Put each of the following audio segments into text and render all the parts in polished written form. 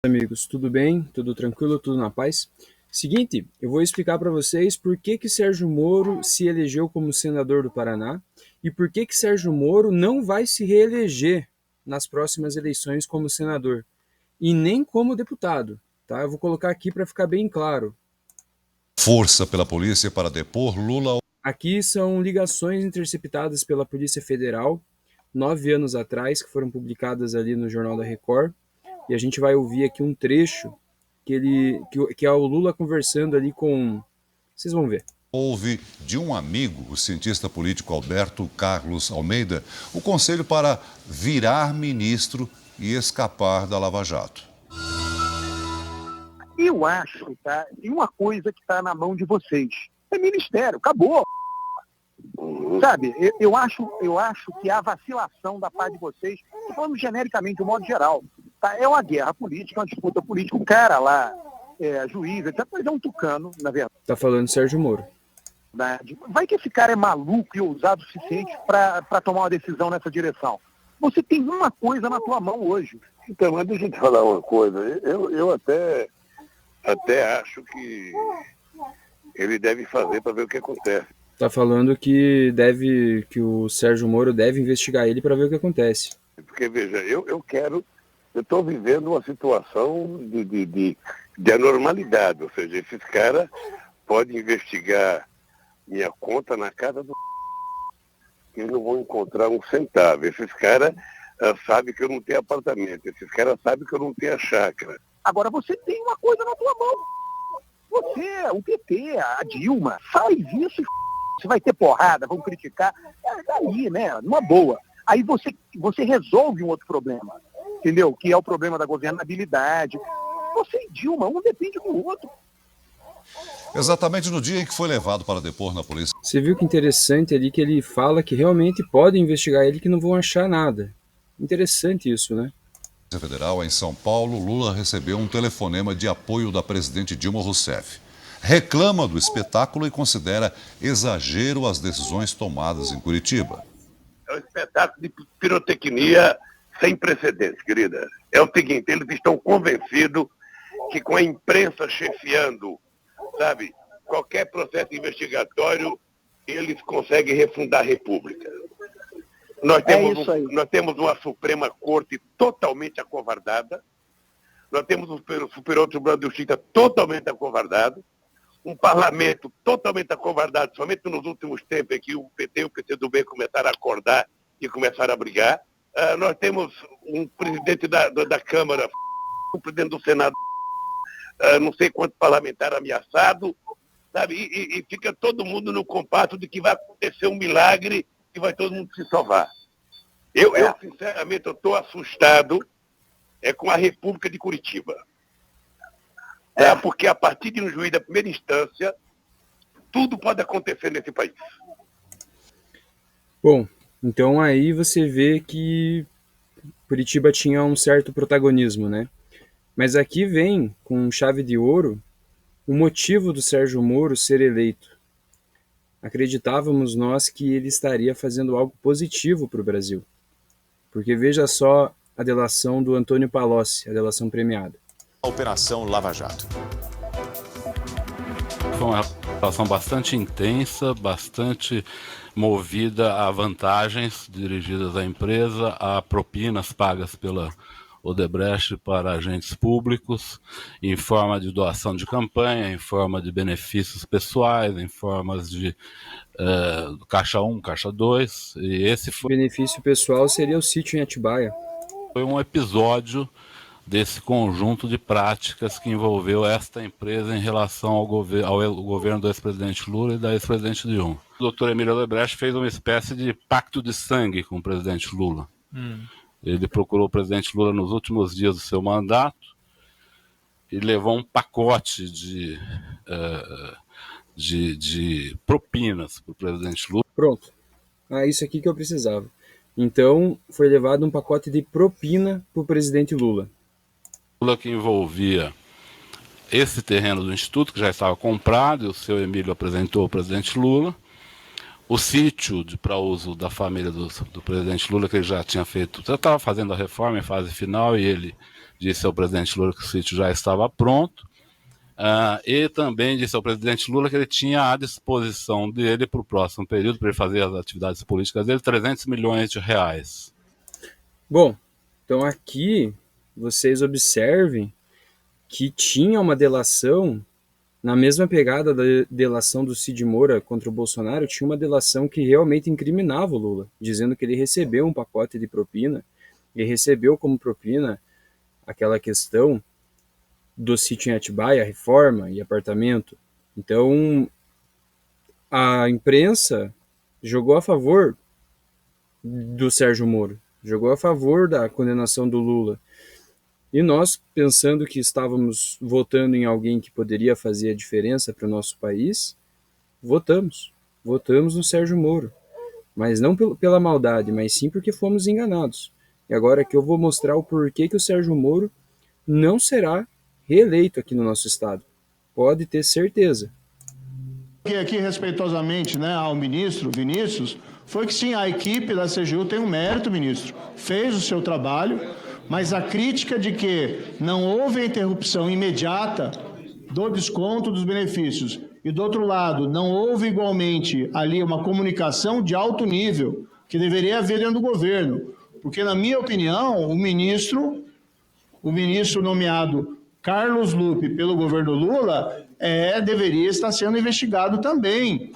Amigos, tudo bem? Tudo tranquilo? Tudo na paz? Seguinte, eu vou explicar para vocês por que Sérgio Moro se elegeu como senador do Paraná e por que Sérgio Moro não vai se reeleger nas próximas eleições como senador e nem como deputado, tá? Eu vou colocar aqui para ficar bem claro. Força pela polícia para depor Lula. Aqui são ligações interceptadas pela Polícia Federal 9 anos atrás, que foram publicadas ali no Jornal da Record. E a gente vai ouvir aqui um trecho que é o Lula conversando ali com... Vocês vão ver. Houve de um amigo, o cientista político Alberto Carlos Almeida, o conselho para virar ministro e escapar da Lava Jato. Eu acho, tá? E uma coisa que está na mão de vocês. É ministério, acabou. Sabe, eu acho que a vacilação da parte de vocês, estou falando genericamente, de um modo geral, tá? É uma guerra política, uma disputa política. O cara lá, juiz, etc., mas é um tucano, na verdade. Tá falando Sérgio Moro. Vai que esse cara é maluco e ousado o suficiente para tomar uma decisão nessa direção. Você tem uma coisa na tua mão hoje. Então, mas deixa eu te falar uma coisa. Eu até acho que ele deve fazer para ver o que acontece. Tá falando que o Sérgio Moro deve investigar ele para ver o que acontece. Porque, veja, eu estou vivendo uma situação de anormalidade, ou seja, esses caras podem investigar minha conta na casa do... Eles não vão encontrar um centavo. Esses caras sabem que eu não tenho apartamento, esses caras sabem que eu não tenho a chácara. Agora você tem uma coisa na tua mão. Você, o PT, a Dilma, faz isso e você vai ter porrada, vão criticar. Daí, né? Numa boa. Aí você resolve um outro problema, entendeu? Que é o problema da governabilidade. Você e Dilma, um depende do outro. Exatamente no dia em que foi levado para depor na polícia. Você viu que interessante ali que ele fala que realmente podem investigar ele, que não vão achar nada. Interessante isso, né? Federal em São Paulo, Lula recebeu um telefonema de apoio da presidente Dilma Rousseff. Reclama do espetáculo e considera exagero as decisões tomadas em Curitiba. É um espetáculo de pirotecnia sem precedentes, querida. É o seguinte, eles estão convencidos que com a imprensa chefiando, sabe, qualquer processo investigatório, eles conseguem refundar a República. Nós temos uma Suprema Corte totalmente acovardada, nós temos um Superior Tribunal de Justiça totalmente acovardado, um parlamento totalmente acovardado, somente nos últimos tempos é que o PT e o PCdoB começaram a acordar e começaram a brigar. Nós temos um presidente da Câmara, um presidente do Senado, não sei quanto parlamentar ameaçado, sabe? E fica todo mundo no compasso de que vai acontecer um milagre e vai todo mundo se salvar. Eu sinceramente, estou assustado com a República de Curitiba. Porque a partir de um juiz da primeira instância, tudo pode acontecer nesse país. Bom, então aí você vê que Curitiba tinha um certo protagonismo, né? Mas aqui vem, com chave de ouro, o motivo do Sérgio Moro ser eleito. Acreditávamos nós que ele estaria fazendo algo positivo para o Brasil. Porque veja só a delação do Antônio Palocci, a delação premiada. A Operação Lava Jato. Foi uma relação bastante intensa, bastante movida a vantagens dirigidas à empresa, a propinas pagas pela Odebrecht para agentes públicos, em forma de doação de campanha, em forma de benefícios pessoais, em formas de Caixa 1, Caixa 2. E esse foi... O benefício pessoal seria o sítio em Atibaia. Foi um episódio desse conjunto de práticas que envolveu esta empresa em relação ao governo do ex-presidente Lula e da ex-presidente Dilma. O doutor Emílio Odebrecht fez uma espécie de pacto de sangue com o presidente Lula. Ele procurou o presidente Lula nos últimos dias do seu mandato e levou um pacote de propinas para o presidente Lula. Pronto. Isso aqui que eu precisava. Então, foi levado um pacote de propina para o presidente Lula. Que envolvia esse terreno do Instituto, que já estava comprado, e o seu Emílio apresentou ao presidente Lula, o sítio para uso da família do presidente Lula, que ele já tinha feito, já estava fazendo a reforma em fase final, e ele disse ao presidente Lula que o sítio já estava pronto. E também disse ao presidente Lula que ele tinha à disposição dele para o próximo período, para ele fazer as atividades políticas dele, 300 milhões de reais. Bom, então aqui vocês observem que tinha uma delação, na mesma pegada da delação do Cid Moura contra o Bolsonaro, tinha uma delação que realmente incriminava o Lula, dizendo que ele recebeu um pacote de propina, ele recebeu como propina aquela questão do sítio em Atibaia, reforma e apartamento. Então, a imprensa jogou a favor do Sérgio Moro, jogou a favor da condenação do Lula. E nós, pensando que estávamos votando em alguém que poderia fazer a diferença para o nosso país, votamos no Sérgio Moro. Mas não pela maldade, mas sim porque fomos enganados. E agora que eu vou mostrar o porquê que o Sérgio Moro não será reeleito aqui no nosso estado. Pode ter certeza. Aqui respeitosamente, né, ao ministro Vinícius, foi que sim, a equipe da CGU tem um mérito, ministro, fez o seu trabalho, mas a crítica de que não houve a interrupção imediata do desconto dos benefícios e, do outro lado, não houve igualmente ali uma comunicação de alto nível que deveria haver dentro do governo, porque, na minha opinião, o ministro nomeado Carlos Lupe pelo governo Lula deveria estar sendo investigado também.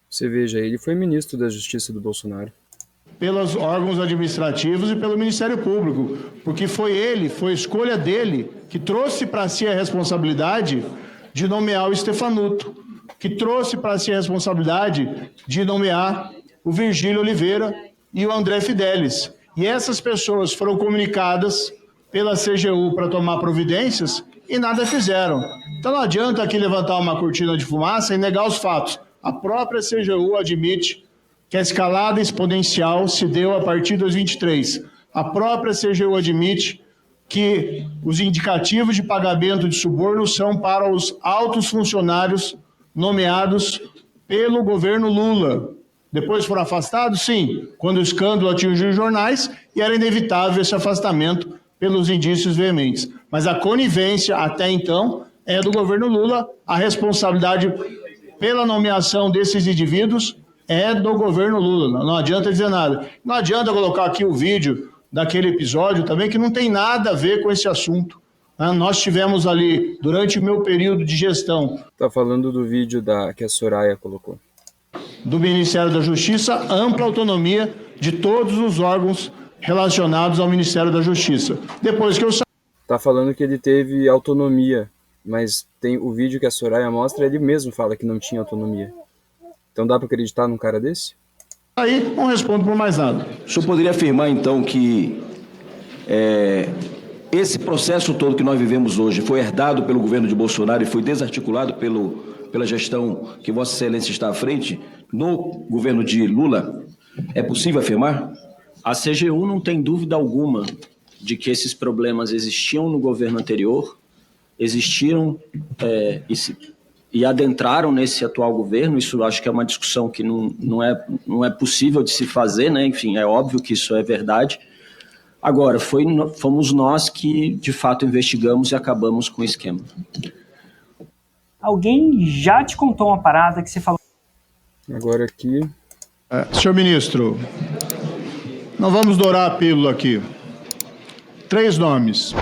Você veja, ele foi ministro da Justiça do Bolsonaro. Pelos órgãos administrativos e pelo Ministério Público, porque foi escolha dele que trouxe para si a responsabilidade de nomear o Stefanuto, que trouxe para si a responsabilidade de nomear o Virgílio Oliveira e o André Fidelis. E essas pessoas foram comunicadas pela CGU para tomar providências e nada fizeram. Então não adianta aqui levantar uma cortina de fumaça e negar os fatos. A própria CGU admite que a escalada exponencial se deu a partir de 2023. A própria CGU admite que os indicativos de pagamento de suborno são para os altos funcionários nomeados pelo governo Lula. Depois foram afastados? Sim, quando o escândalo atingiu os jornais e era inevitável esse afastamento pelos indícios veementes. Mas a conivência, até então, é do governo Lula. A responsabilidade pela nomeação desses indivíduos é do governo Lula. Não adianta dizer nada. Não adianta colocar aqui o vídeo daquele episódio também, que não tem nada a ver com esse assunto. Nós tivemos ali, durante o meu período de gestão... Está falando do vídeo que a Soraya colocou. Do Ministério da Justiça, ampla autonomia de todos os órgãos relacionados ao Ministério da Justiça. Depois que eu saí... Está falando que ele teve autonomia, mas tem o vídeo que a Soraya mostra, ele mesmo fala que não tinha autonomia. Então dá para acreditar num cara desse? Aí não respondo por mais nada. O senhor poderia afirmar, então, que esse processo todo que nós vivemos hoje foi herdado pelo governo de Bolsonaro e foi desarticulado pela gestão que Vossa Excelência está à frente no governo de Lula? É possível afirmar? A CGU não tem dúvida alguma de que esses problemas existiam no governo anterior, existiram e adentraram nesse atual governo. Isso acho que é uma discussão que não é possível de se fazer, né? Enfim, é óbvio que isso é verdade. Agora, fomos nós que, de fato, investigamos e acabamos com o esquema. Alguém já te contou uma parada que você falou? Agora aqui... Senhor ministro, não vamos dourar a pílula aqui. 3 nomes: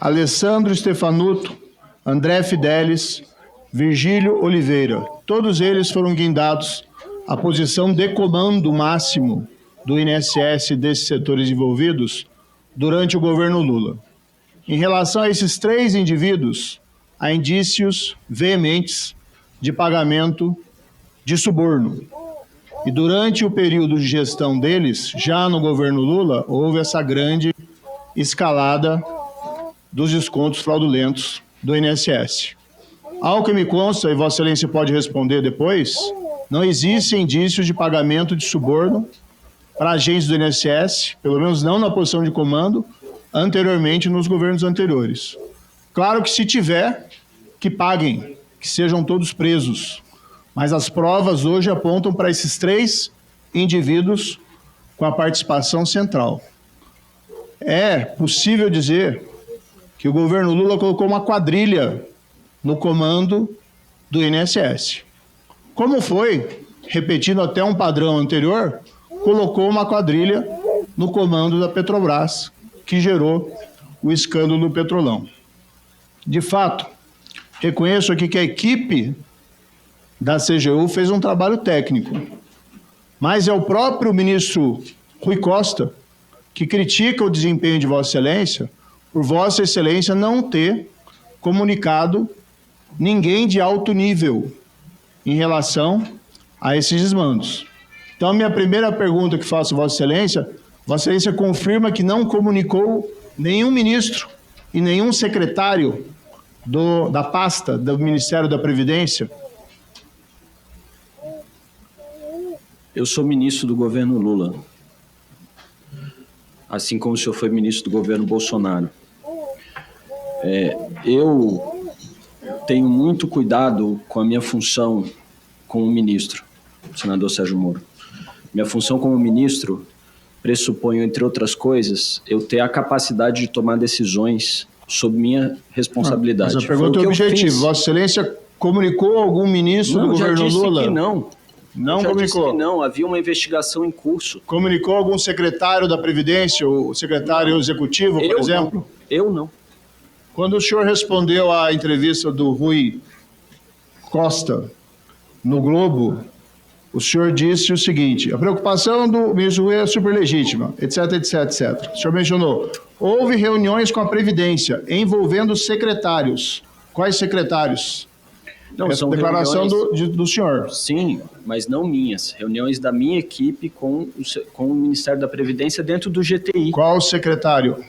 Alessandro Stefanuto, André Fidelis, Virgílio Oliveira. Todos eles foram guindados à posição de comando máximo do INSS desses setores envolvidos durante o governo Lula. Em relação a esses 3 indivíduos, há indícios veementes de pagamento de suborno. E durante o período de gestão deles, já no governo Lula, houve essa grande escalada dos descontos fraudulentos do INSS. Ao que me consta, e Vossa Excelência pode responder depois, não existem indícios de pagamento de suborno para agentes do INSS, pelo menos não na posição de comando, anteriormente nos governos anteriores. Claro que se tiver, que paguem, que sejam todos presos. Mas as provas hoje apontam para esses 3 indivíduos com a participação central. É possível dizer que o governo Lula colocou uma quadrilha no comando do INSS. Como foi, repetindo até um padrão anterior, colocou uma quadrilha no comando da Petrobras, que gerou o escândalo do Petrolão. De fato, reconheço aqui que a equipe da CGU fez um trabalho técnico, mas é o próprio ministro Rui Costa que critica o desempenho de Vossa Excelência por Vossa Excelência não ter comunicado ninguém de alto nível em relação a esses desmandos. Então, a minha primeira pergunta que faço a Vossa Excelência confirma que não comunicou nenhum ministro e nenhum secretário da pasta do Ministério da Previdência? Eu sou ministro do governo Lula, assim como o senhor foi ministro do governo Bolsonaro. Eu tenho muito cuidado com a minha função como ministro, senador Sérgio Moro. Minha função como ministro pressupõe, entre outras coisas, eu ter a capacidade de tomar decisões sob minha responsabilidade. Mas a pergunta é objetiva. Vossa Excelência comunicou algum ministro do governo Lula? Que não. Não comunicou? Disse que não, havia uma investigação em curso. Comunicou algum secretário da Previdência, o secretário executivo, por exemplo? Não. Eu não. Quando o senhor respondeu à entrevista do Rui Costa no Globo, o senhor disse o seguinte: a preocupação do ministro Rui é super legítima, etc, etc, etc. O senhor mencionou, houve reuniões com a Previdência envolvendo secretários. Quais secretários? Não, são declaração reuniões... do senhor. Sim, mas não minhas. Reuniões da minha equipe com o Ministério da Previdência dentro do GTI. Qual secretário?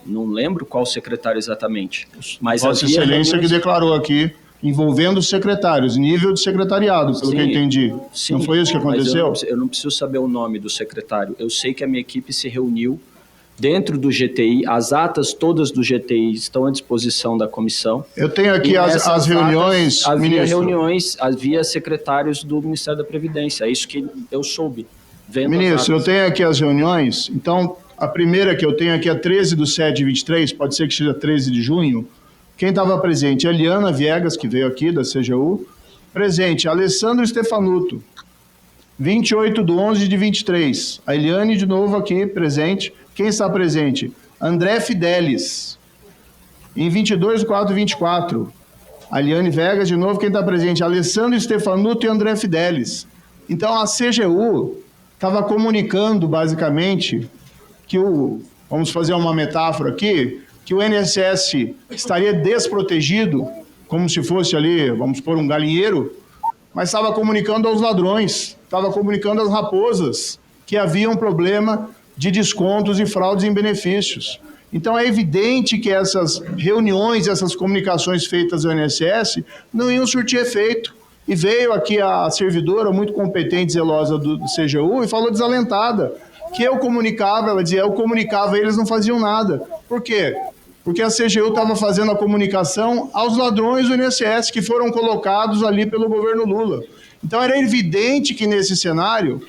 Não lembro qual secretário exatamente. Mas Vossa Excelência reuniões... que declarou aqui, envolvendo secretários, nível de secretariado, pelo que eu entendi. Sim, não foi isso que aconteceu? Eu não preciso saber o nome do secretário. Eu sei que a minha equipe se reuniu dentro do GTI, as atas todas do GTI estão à disposição da comissão. Eu tenho aqui as reuniões, havia reuniões, havia secretários do Ministério da Previdência, é isso que eu soube. Ministro, eu tenho aqui as reuniões, então a primeira que eu tenho aqui é 13/7/23, pode ser que seja 13 de junho. Quem estava presente? A Eliana Viegas, que veio aqui da CGU. Presente, Alessandro Stefanuto, 28/11/23. A Eliane de novo aqui, presente. Quem está presente? André Fidelis, em 22/4/24. A Eliane Vegas, de novo, quem está presente? Alessandro Stefanuto e André Fidelis. Então, a CGU estava comunicando, basicamente, que vamos fazer uma metáfora aqui, que o INSS estaria desprotegido, como se fosse ali, vamos pôr um galinheiro, mas estava comunicando aos ladrões, estava comunicando às raposas que havia um problema de descontos e fraudes em benefícios. Então é evidente que essas reuniões, essas comunicações feitas ao INSS não iam surtir efeito. E veio aqui a servidora muito competente e zelosa do CGU e falou desalentada que eu comunicava, ela dizia, eu comunicava e eles não faziam nada. Por quê? Porque a CGU estava fazendo a comunicação aos ladrões do INSS que foram colocados ali pelo governo Lula. Então era evidente que nesse cenário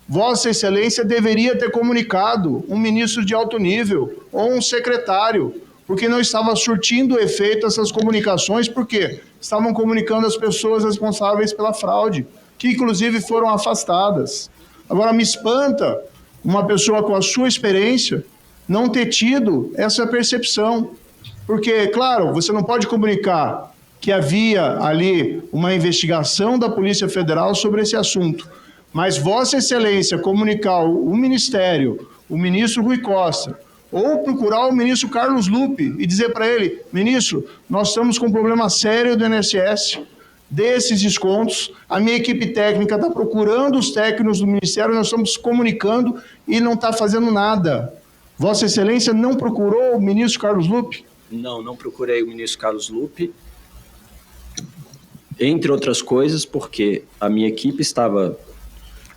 Vossa Excelência deveria ter comunicado um ministro de alto nível ou um secretário, porque não estava surtindo efeito essas comunicações, porque estavam comunicando as pessoas responsáveis pela fraude, que inclusive foram afastadas. Agora, me espanta uma pessoa com a sua experiência não ter tido essa percepção, porque, claro, você não pode comunicar que havia ali uma investigação da Polícia Federal sobre esse assunto, mas Vossa Excelência comunicar o Ministério, o ministro Rui Costa, ou procurar o ministro Carlos Lupe e dizer para ele, ministro, nós estamos com um problema sério do INSS, desses descontos, a minha equipe técnica está procurando os técnicos do Ministério, nós estamos comunicando e não está fazendo nada. Vossa Excelência não procurou o ministro Carlos Lupe? Não procurei o ministro Carlos Lupe, entre outras coisas, porque a minha equipe estava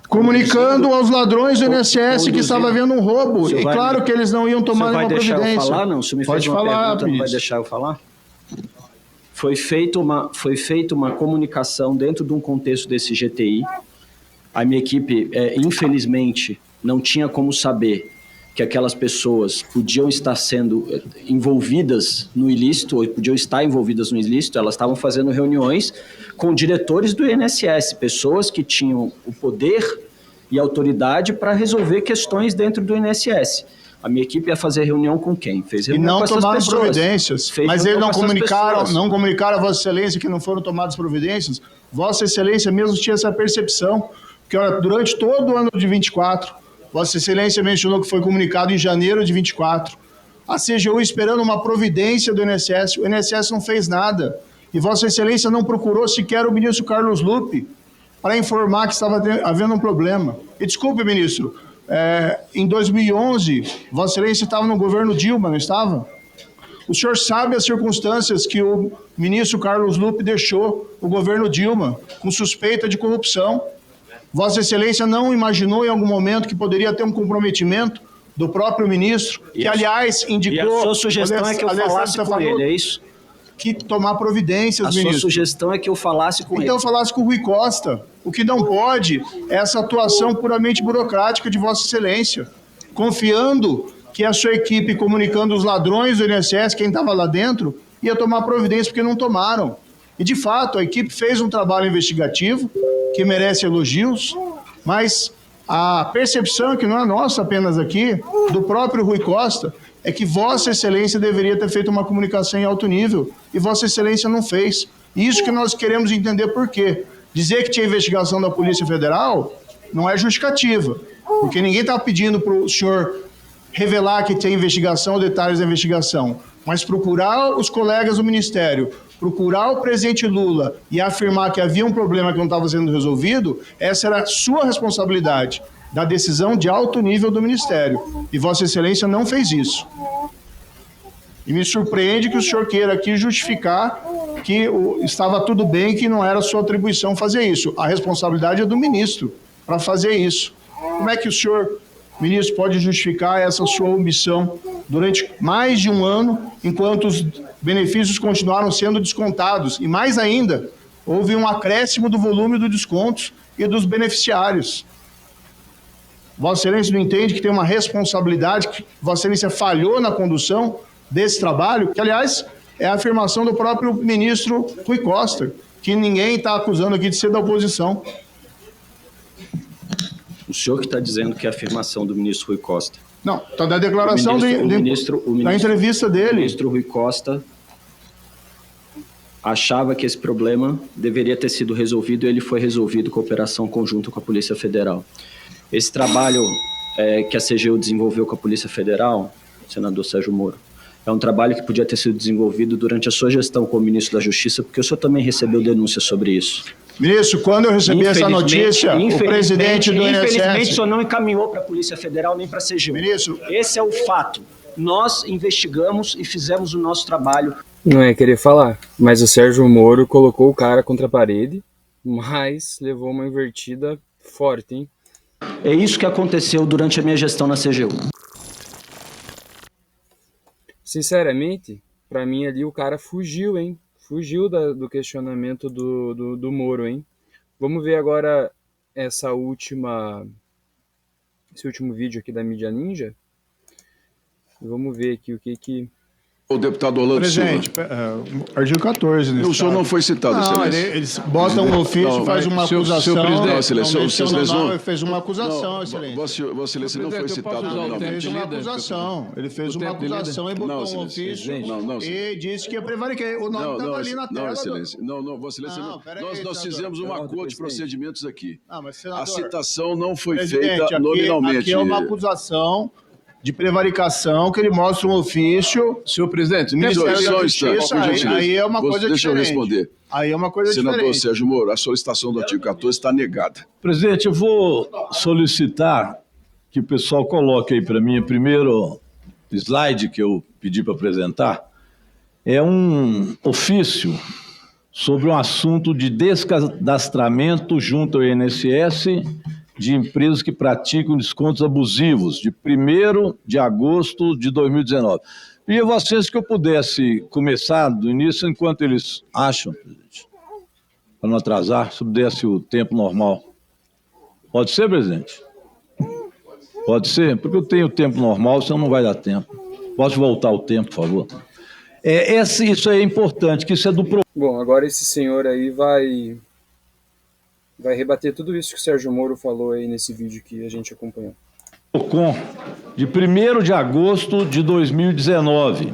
comunicando aos ladrões do INSS que estava havendo um roubo. E claro que eles não iam tomar nenhuma providência. Vai deixar eu falar? Não, se me pode fez uma falar, pergunta, não vai deixar eu falar? Foi feita uma comunicação dentro de um contexto desse GTI, A minha equipe, infelizmente, não tinha como saber que aquelas pessoas podiam estar sendo envolvidas no ilícito, ou podiam estar envolvidas no ilícito. Elas estavam fazendo reuniões com diretores do INSS, pessoas que tinham o poder e autoridade para resolver questões dentro do INSS. A minha equipe ia fazer reunião com quem? Fez reunião com essas pessoas. E não tomaram providências. Mas eles não comunicaram a Vossa Excelência que não foram tomadas providências? Vossa Excelência mesmo tinha essa percepção, que olha, durante todo o ano de 24, Vossa Excelência mencionou que foi comunicado em janeiro de 24. A CGU esperando uma providência do INSS, o INSS não fez nada. E Vossa Excelência não procurou sequer o ministro Carlos Lupe para informar que estava havendo um problema. E desculpe, ministro, em 2011, Vossa Excelência estava no governo Dilma, não estava? O senhor sabe as circunstâncias que o ministro Carlos Lupe deixou o governo Dilma, com suspeita de corrupção. Vossa Excelência não imaginou em algum momento que poderia ter um comprometimento do próprio ministro, que aliás indicou... E a sua sugestão é que eu falasse com ele, é isso? Que tomar providências, ministro. A sua sugestão é que eu falasse com ele. Então eu falasse com o Rui Costa. O que não pode é essa atuação puramente burocrática de Vossa Excelência, confiando que a sua equipe, comunicando os ladrões do INSS, quem estava lá dentro, ia tomar providência, porque não tomaram. E, de fato, a equipe fez um trabalho investigativo, que merece elogios, mas a percepção, que não é nossa apenas aqui, do próprio Rui Costa, é que Vossa Excelência deveria ter feito uma comunicação em alto nível, e Vossa Excelência não fez. E isso que nós queremos entender por quê. Dizer que tinha investigação da Polícia Federal não é justificativa, porque ninguém está pedindo para o senhor revelar que tem investigação ou detalhes da investigação, mas procurar os colegas do Ministério, procurar o presidente Lula e afirmar que havia um problema que não estava sendo resolvido, essa era a sua responsabilidade, da decisão de alto nível do Ministério. E Vossa Excelência não fez isso. E me surpreende que o senhor queira aqui justificar que estava tudo bem, que não era sua atribuição fazer isso. A responsabilidade é do ministro para fazer isso. Como é que o senhor, ministro, pode justificar essa sua omissão durante mais de um ano, enquanto os benefícios continuaram sendo descontados? E mais ainda, houve um acréscimo do volume dos descontos e dos beneficiários. Vossa Excelência não entende que tem uma responsabilidade, que Vossa Excelência falhou na condução desse trabalho, que, aliás, é a afirmação do próprio ministro Rui Costa, que ninguém está acusando aqui de ser da oposição. O senhor que está dizendo que é a afirmação do ministro Rui Costa. Não, está da declaração da entrevista dele. O ministro Rui Costa achava que esse problema deveria ter sido resolvido e ele foi resolvido com operação conjunta com a Polícia Federal. Esse trabalho que a CGU desenvolveu com a Polícia Federal, senador Sérgio Moro, é um trabalho que podia ter sido desenvolvido durante a sua gestão como ministro da Justiça, porque o senhor também recebeu denúncia sobre isso. Ministro, quando eu recebi essa notícia, o presidente do INSS... Infelizmente, o senhor não encaminhou para a Polícia Federal nem para a CGU. Ministro... Esse é o fato. Nós investigamos e fizemos o nosso trabalho. Não é querer falar, mas o Sérgio Moro colocou o cara contra a parede, mas levou uma invertida forte, hein? É isso que aconteceu durante a minha gestão na CGU. Sinceramente, para mim ali o cara fugiu, hein? Fugiu do questionamento do Moro, hein? Vamos ver agora esse último vídeo aqui da mídia ninja. Vamos ver aqui o que... O deputado Orlando Silva. Artigo 14. O senhor não foi citado, excelência. Eles botam um ofício, faz uma acusação. Não, excelência. Fez uma acusação, excelência. Vossa Excelência não foi citado. Ele fez uma acusação e botou um ofício e disse que ia prevaricar. O nome estava ali na tela. Não, excelência. Não, Vossa Excelência. Nós fizemos um acordo de procedimentos aqui. A citação não foi feita nominalmente. Aqui é uma acusação de prevaricação, que ele mostra um ofício. Senhor presidente, aí é uma coisa Deixa eu responder. Aí é uma coisa Senador diferente. Sérgio Moro, a solicitação do artigo 14 está negada. Presidente, eu vou solicitar que o pessoal coloque aí para mim o primeiro slide que eu pedi para apresentar. É um ofício sobre um assunto de descadastramento junto ao INSS de empresas que praticam descontos abusivos, de 1º de agosto de 2019. E a vocês que eu pudesse começar do início, enquanto eles acham, presidente, para não atrasar, se eu desse o tempo normal. Pode ser, presidente? Pode ser? Porque eu tenho tempo normal, senão não vai dar tempo. Pode voltar o tempo, por favor? Isso é importante, que isso é do... Bom, agora esse senhor aí vai rebater tudo isso que o Sérgio Moro falou aí nesse vídeo que a gente acompanhou. PROCON, de 1º de agosto de 2019.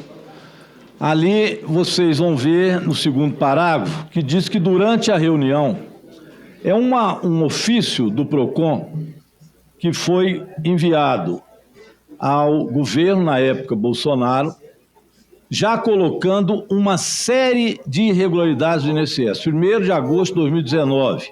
Ali vocês vão ver no segundo parágrafo que diz que durante a reunião é um ofício do PROCON que foi enviado ao governo, na época, Bolsonaro, já colocando uma série de irregularidades do INSS, 1º de agosto de 2019.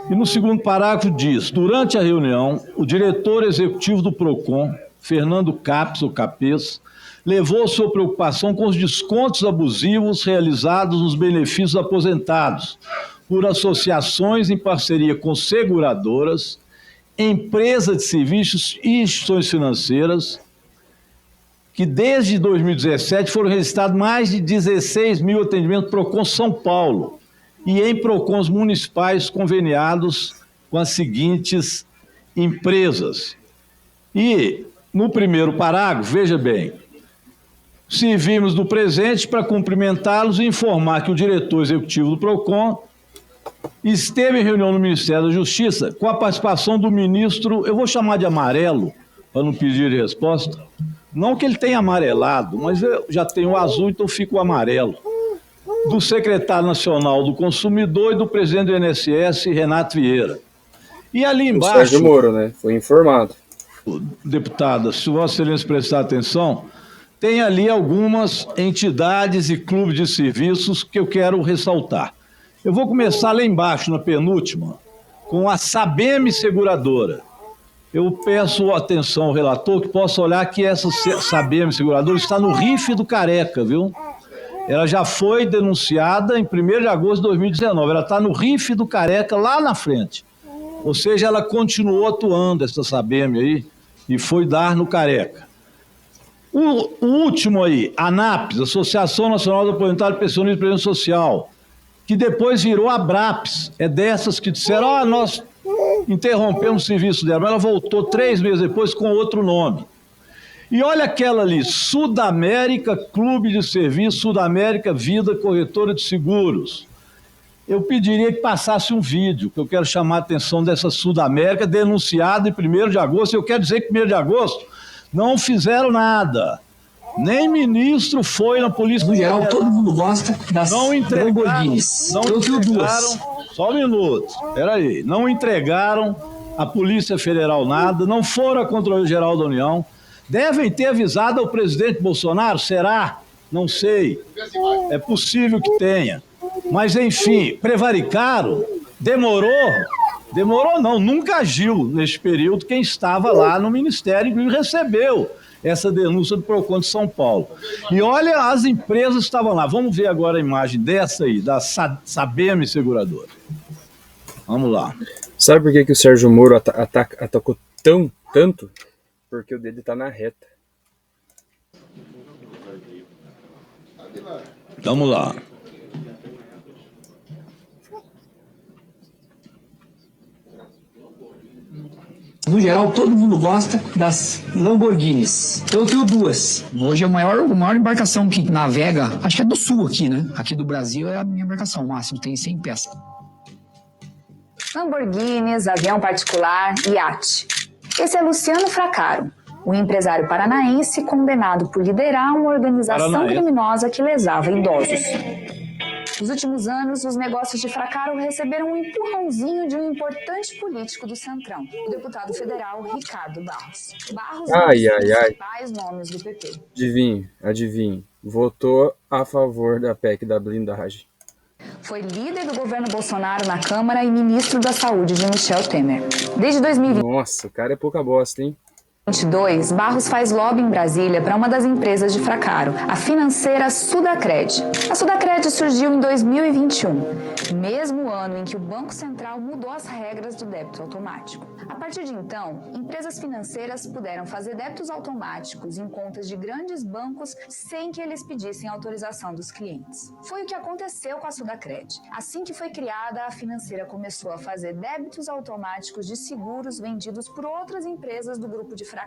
E no segundo parágrafo diz: durante a reunião, o diretor executivo do PROCON, Fernando Capes, ou Capês, levou sua preocupação com os descontos abusivos realizados nos benefícios aposentados por associações em parceria com seguradoras, empresas de serviços e instituições financeiras, que desde 2017 foram registrados mais de 16 mil atendimentos PROCON São Paulo e em PROCONs municipais conveniados com as seguintes empresas. E no primeiro parágrafo, veja bem, servimos no presente para cumprimentá-los e informar que o diretor executivo do PROCON esteve em reunião no Ministério da Justiça com a participação do ministro, eu vou chamar de amarelo, para não pedir resposta, não que ele tenha amarelado, mas eu já tenho o azul, então fica o amarelo, do secretário nacional do Consumidor e do presidente do INSS, Renato Vieira. E ali embaixo... O Sérgio Moro, né? Foi informado. Deputada, se Vossa Excelência prestar atenção, tem ali algumas entidades e clubes de serviços que eu quero ressaltar. Eu vou começar lá embaixo, na penúltima, com a Sabem Seguradora. Eu peço atenção ao relator que possa olhar que essa Sabem Seguradora está no RIF do Careca, viu? Ela já foi denunciada em 1º de agosto de 2019. Ela está no RIF do Careca, lá na frente. Ou seja, ela continuou atuando, essa Sabem aí, e foi dar no Careca. O último aí, ANAPS, Associação Nacional do Aposentado e Pensionista de Previdência Social, que depois virou a ABRAPS. É dessas que disseram, nós interrompemos o serviço dela, mas ela voltou 3 meses depois com outro nome. E olha aquela ali, Sudamérica Clube de Serviço, Sudamérica Vida Corretora de Seguros. Eu pediria que passasse um vídeo, que eu quero chamar a atenção dessa Sudamérica, denunciada em 1º de agosto. Eu quero dizer que 1º de agosto não fizeram nada. Nem ministro foi na Polícia Federal. No geral, todo mundo gosta das Lamborghinis. Eu tenho duas. Só um minuto. Espera aí. Não entregaram à Polícia Federal nada, não foram à Controladoria Geral da União. Devem ter avisado ao presidente Bolsonaro, será? Não sei. É possível que tenha. Mas, enfim, prevaricaram, demorou não, nunca agiu neste período quem estava lá no Ministério e recebeu essa denúncia do PROCON de São Paulo. E olha, as empresas estavam lá. Vamos ver agora a imagem dessa aí, da Sabem Seguradora. Vamos lá. Sabe por que o Sérgio Moro atacou tanto? Porque o dele tá na reta. Vamos lá. No geral, todo mundo gosta das Lamborghinis. Eu tenho duas. Hoje é a maior embarcação que navega, acho que é do sul aqui, né? Aqui do Brasil é a minha embarcação, o máximo, tem 100 peças. Lamborghinis, avião particular, iate. Esse é Luciano Fracaro, um empresário paranaense condenado por liderar uma organização criminosa que lesava idosos. Nos últimos anos, os negócios de Fracaro receberam um empurrãozinho de um importante político do Centrão, o deputado federal Ricardo Barros. Barros é um dos principais nomes do PP. Adivinhe, votou a favor da PEC da blindagem. Foi líder do governo Bolsonaro na Câmara e ministro da Saúde de Michel Temer. Desde 2020... Nossa, o cara é pouca bosta, hein? 2022, Barros faz lobby em Brasília para uma das empresas de Fracaro, a financeira Sudacred. A Sudacred surgiu em 2021, mesmo ano em que o Banco Central mudou as regras do débito automático. A partir de então, empresas financeiras puderam fazer débitos automáticos em contas de grandes bancos sem que eles pedissem autorização dos clientes. Foi o que aconteceu com a Sudacred. Assim que foi criada, a financeira começou a fazer débitos automáticos de seguros vendidos por outras empresas do grupo de Fracaro.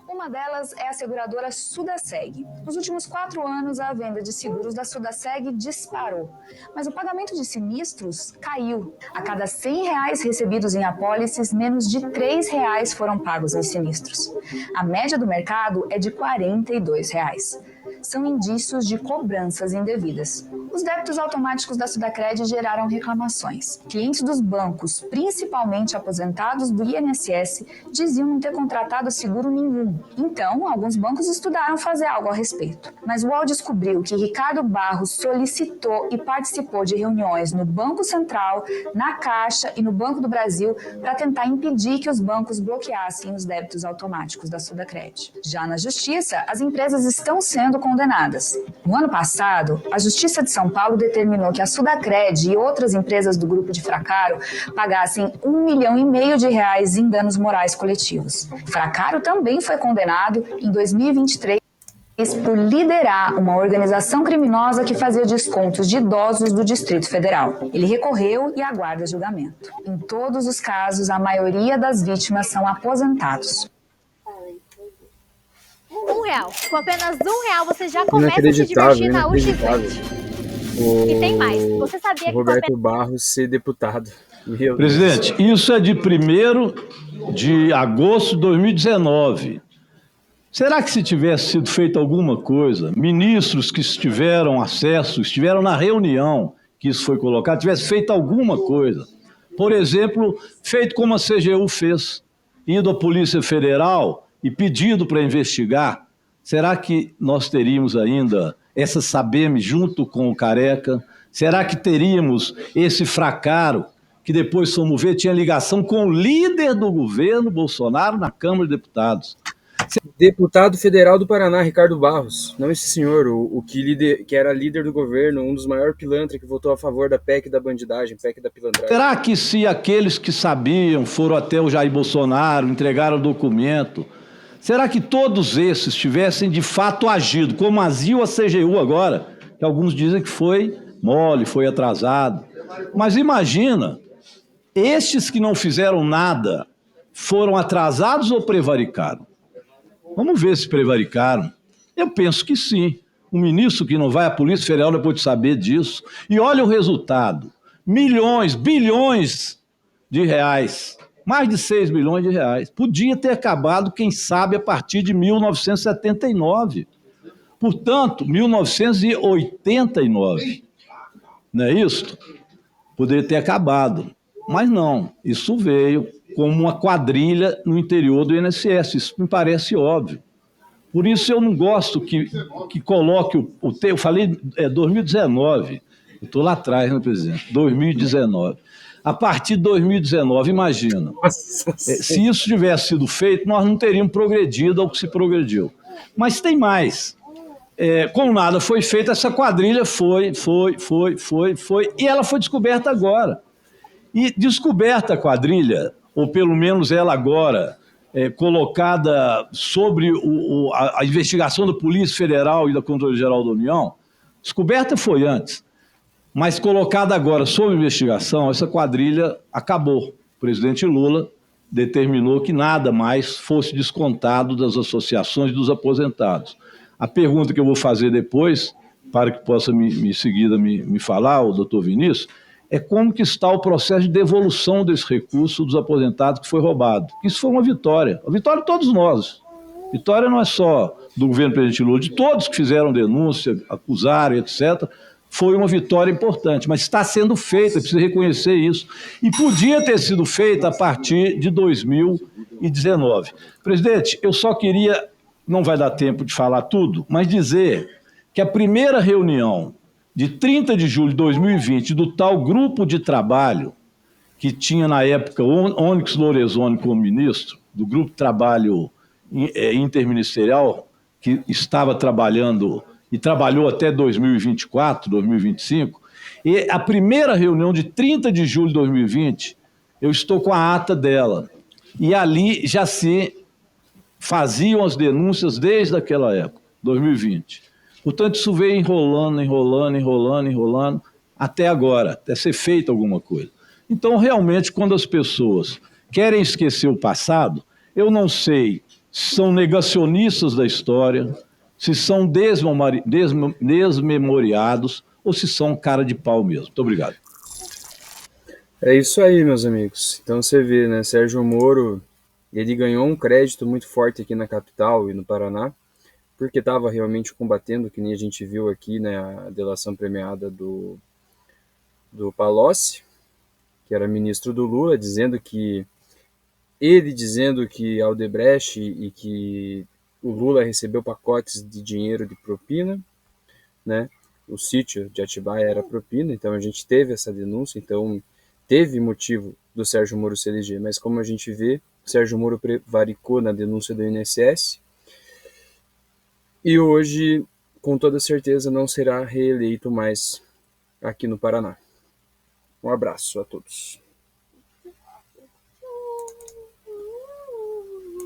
Uma delas é a seguradora Sudaseg. Nos últimos 4 anos, a venda de seguros da Sudaseg disparou, mas o pagamento de sinistros caiu. A cada R$100 recebidos em apólices, menos de R$3 foram pagos em sinistros. A média do mercado é de R$42. São indícios de cobranças indevidas. Os débitos automáticos da Sudacred geraram reclamações. Clientes dos bancos, principalmente aposentados do INSS, diziam não ter contratado seguro nenhum. Então, alguns bancos estudaram fazer algo a respeito. Mas o UOL descobriu que Ricardo Barros solicitou e participou de reuniões no Banco Central, na Caixa e no Banco do Brasil para tentar impedir que os bancos bloqueassem os débitos automáticos da Sudacred. Já na Justiça, as empresas estão sendo condenadas. No ano passado, a Justiça de São Paulo determinou que a Sudacred e outras empresas do grupo de Fracaro pagassem R$1,5 milhão em danos morais coletivos. Fracaro também foi condenado em 2023 por liderar uma organização criminosa que fazia descontos de idosos do Distrito Federal. Ele recorreu e aguarda julgamento. Em todos os casos, a maioria das vítimas são aposentados. R$1. Com apenas R$1 você já começa a se divertir na UX20. E tem mais. Você sabia que Roberto Barros ser deputado. Meu Presidente, Deus. isso é de 1º de agosto de 2019. Será que se tivesse sido feita alguma coisa, ministros que tiveram acesso, estiveram na reunião que isso foi colocado, tivesse feito alguma coisa, por exemplo, feito como a CGU fez, indo à Polícia Federal e pedido para investigar, será que nós teríamos ainda essa Sabem junto com o Careca? Será que teríamos esse Fracaro, que depois fomos ver, tinha ligação com o líder do governo Bolsonaro na Câmara de Deputados? Deputado federal do Paraná, Ricardo Barros. Não esse senhor, que era líder do governo, um dos maiores pilantras que votou a favor da PEC da bandidagem, PEC da pilantragem. Será que se aqueles que sabiam foram até o Jair Bolsonaro, entregaram o documento, será que todos esses tivessem de fato agido, como agiu a CGU agora, que alguns dizem que foi mole, foi atrasado. Mas imagina, estes que não fizeram nada foram atrasados ou prevaricaram? Vamos ver se prevaricaram. Eu penso que sim. Um ministro que não vai à Polícia Federal depois de saber disso. E olha o resultado. Milhões, bilhões de reais. Mais de 6 bilhões de reais. Podia ter acabado, quem sabe, a partir de 1979. Portanto, 1989. Não é isso? Poderia ter acabado. Mas não. Isso veio como uma quadrilha no interior do INSS. Isso me parece óbvio. Por isso eu não gosto que coloque o eu falei 2019, eu estou lá atrás, né, presidente? 2019. A partir de 2019, imagina, se isso tivesse sido feito, nós não teríamos progredido ao que se progrediu. Mas tem mais. Como nada foi feito, essa quadrilha foi, e ela foi descoberta agora. E descoberta a quadrilha, ou pelo menos ela agora, colocada sobre a investigação da Polícia Federal e da Controladoria Geral da União, descoberta foi antes, mas colocada agora sob investigação, essa quadrilha acabou. O presidente Lula determinou que nada mais fosse descontado das associações dos aposentados. A pergunta que eu vou fazer depois, para que possa em seguida me falar, o doutor Vinícius, é como que está o processo de devolução desse recurso dos aposentados que foi roubado. Isso foi uma vitória. A vitória de todos nós. A vitória não é só do governo do presidente Lula, de todos que fizeram denúncia, acusaram, etc. Foi uma vitória importante, mas está sendo feita, precisa reconhecer isso. E podia ter sido feita a partir de 2019. Presidente, eu só queria, não vai dar tempo de falar tudo, mas dizer que a primeira reunião de 30 de julho de 2020, do tal grupo de trabalho que tinha na época Onyx Lorenzoni como ministro, do grupo de trabalho interministerial que estava trabalhando e trabalhou até 2024, 2025, e a primeira reunião de 30 de julho de 2020, eu estou com a ata dela, e ali já se faziam as denúncias desde aquela época, 2020. Portanto, isso veio enrolando, até agora, até ser feita alguma coisa. Então, realmente, quando as pessoas querem esquecer o passado, eu não sei se são negacionistas da história, se são desmemoriados ou se são cara de pau mesmo. Muito obrigado. É isso aí, meus amigos. Então você vê, né, Sérgio Moro, ele ganhou um crédito muito forte aqui na capital e no Paraná, porque estava realmente combatendo, que nem a gente viu aqui, né, a delação premiada do Palocci, que era ministro do Lula, dizendo que a Odebrecht e que o Lula recebeu pacotes de dinheiro de propina, né? O sítio de Atibaia era propina, então a gente teve essa denúncia, então teve motivo do Sérgio Moro se eleger, mas como a gente vê, o Sérgio Moro prevaricou na denúncia do INSS e hoje, com toda certeza, não será reeleito mais aqui no Paraná. Um abraço a todos.